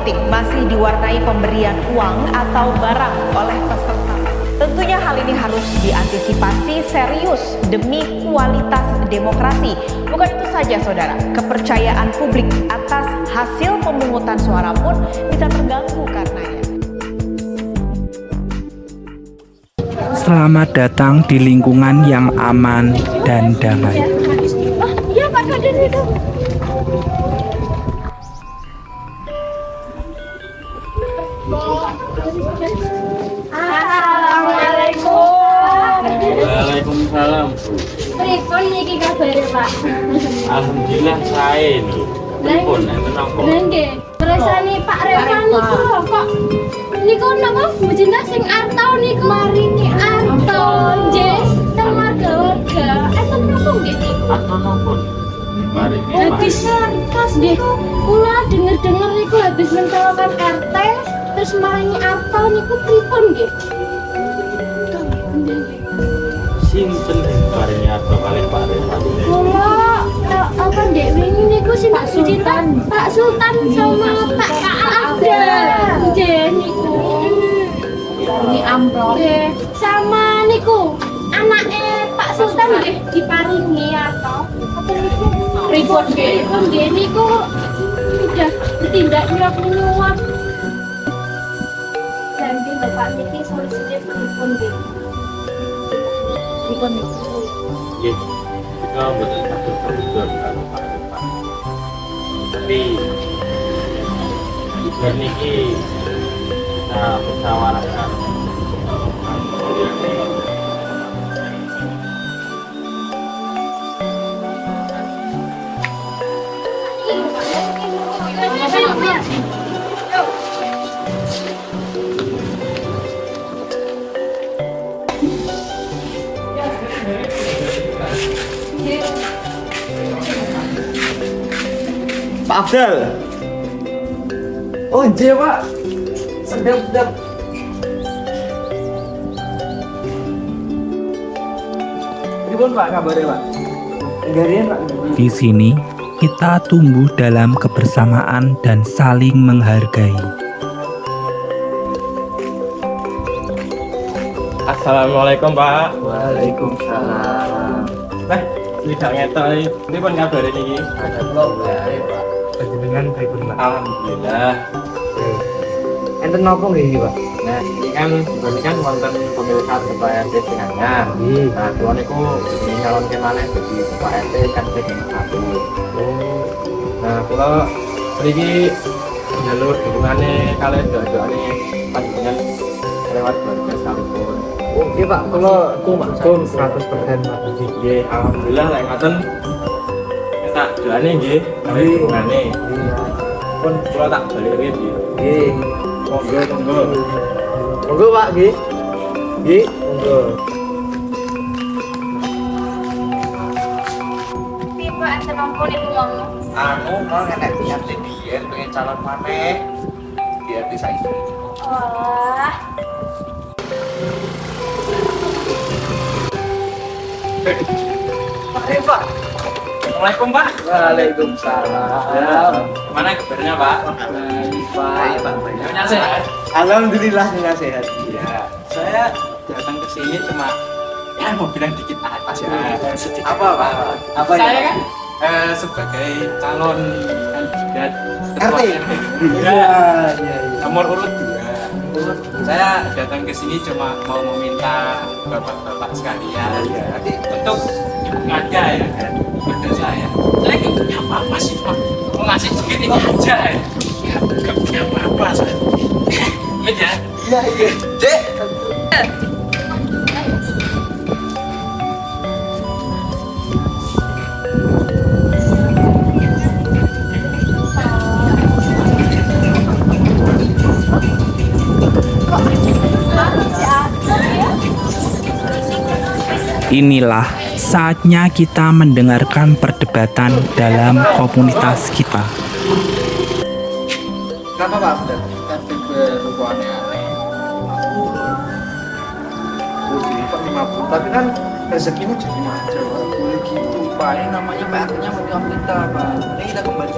politik masih diwarnai pemberian uang atau barang oleh peserta. Tentunya hal ini harus diantisipasi serius demi kualitas demokrasi. Bukan itu saja saudara, kepercayaan publik atas hasil pemungutan suara pun bisa terganggu karenanya. Selamat datang di lingkungan yang aman dan damai. Iya Pak Kaden itu. Waalaikumsalam. Pripun niki kabare Pak? Alhamdulillah sae lho. Pripun enten apa? Lha nggih, tresani Pak Revan niku lho kok. Niku napa bojone sing Arto niku maringi Arto nggih teng warga-warga. Enten napa nggih niku? Atau napa? Mari Habis pas nggih kula denger-denger niku habis mencalonkan RT terus maringi Arto niku pripun nggih? sinten paringi atau kalih Pak Revan. Kula apa ndek wingi niku sing Pak Sultan sama Pak Abda. Nggih niku. Ini amplop. Nggih, sama niku anake Pak Sultan nggih diparingi atau apa niku? Pripun nggih niku sudah bertindak nyuap-nyuap. Dan di Bapak niki solusinya pripun nggih? Pripun niku? Nggih. Kita mboten saged terbuka karo Pak Revan. Tapi juga niki kita musyawarahkan. Pak Abdal. Oh iya Pak. Sedap. Pripun Pak kabarnya Pak? Enggarian Pak. Di sini kita tumbuh dalam kebersamaan dan saling menghargai. Assalamualaikum Pak. Waalaikumsalam. Nah, tidak ngetok iki. Pripun kabare niki? Ada kok bae Pak. Dengan pripun Pak? Alhamdulillah. Enten nopo nggih iki Pak? Nah, ini kan wonten pemilihan ketua RT sing anyar. Nah, kula niku nyalonke malih dadi ketua RT kan sing 1. Nah, kula mriki njaluk dukungane kalih doa-doane panjenengan lewat keluarga sampun. Oke Pak, kula dukung 100% Pak. Nggih, alhamdulillah lek ngoten. Tak doane nggih, kalih dukungane. Iya. Pun kula tak balik nggih. Nggih. Monggo. Monggo Pak nggih. Nggih, monggo. Pipa enten napa niku wong? Mau enek niat biyen pengen calon maneh. Biar bisa itu. Wah, Pak Reva. Assalamualaikum Pak. Waalaikumsalam. Mana kabarnya Pak? Baik Pak. Nyonya sehat? Alhamdulillah nyonya sehat. Iya. Saya datang ke sini cuma mau bilang dikit aja. Sedikit. Apa Pak? Apa Saya ya? kan sebagai calon kandidat RT. Iya. Iya. Nomor urut 2. Saya datang ke sini cuma mau meminta bapak-bapak sekalian untuk aja ya pada saya. Saya nggak punya apa-apa sih Pak. Mau ngasih sedikit ini aja ya. Nggak punya apa-apa saya. Ya. Iya. Cek. Inilah saatnya kita mendengarkan perdebatan dalam komunitas kita. Kenapa Pak Abdal? Kan tipe aneh-aneh. Jadi Pak 50. Tapi kan rezekinya jadi macam. Boleh gitu Pak. Ini namanya PR-nya menyuap kita Pak. Ini kita kembali